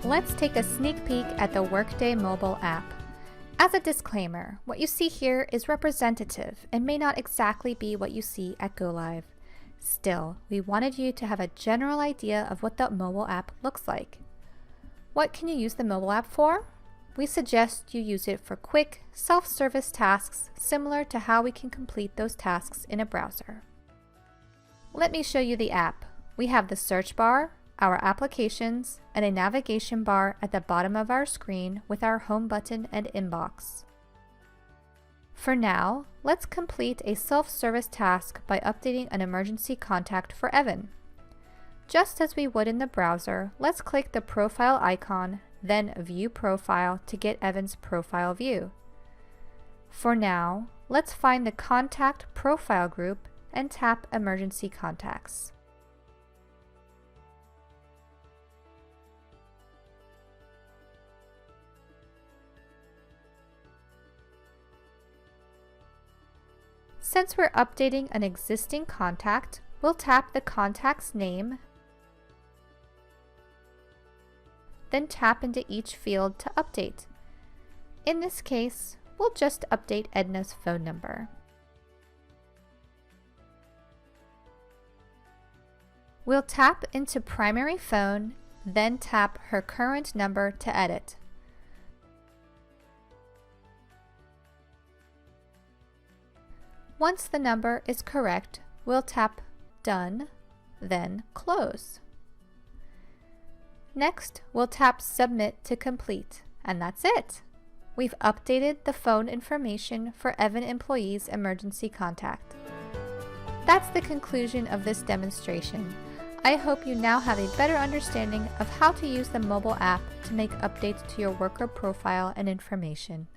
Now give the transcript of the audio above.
Let's take a sneak peek at the Workday mobile app. As a disclaimer, what you see here is representative and may not exactly be what you see at Go Live. Still, we wanted you to have a general idea of what the mobile app looks like. What can you use the mobile app for? We suggest you use it for quick, self-service tasks similar to how we can complete those tasks in a browser. Let me show you the app. We have the search bar, our applications, and a navigation bar at the bottom of our screen with our home button and inbox. For now, let's complete a self-service task by updating an emergency contact for Evan. Just as we would in the browser, let's click the profile icon, then View Profile to get Evan's profile view. For now, let's find the Contact Profile group and tap Emergency Contacts. Since we're updating an existing contact, we'll tap the contact's name, then tap into each field to update. In this case, we'll just update Edna's phone number. We'll tap into primary phone, then tap her current number to edit. Once the number is correct, we'll tap Done, then Close. Next, we'll tap Submit to complete, and that's it! We've updated the phone information for Evan employee's emergency contact. That's the conclusion of this demonstration. I hope you now have a better understanding of how to use the mobile app to make updates to your worker profile and information.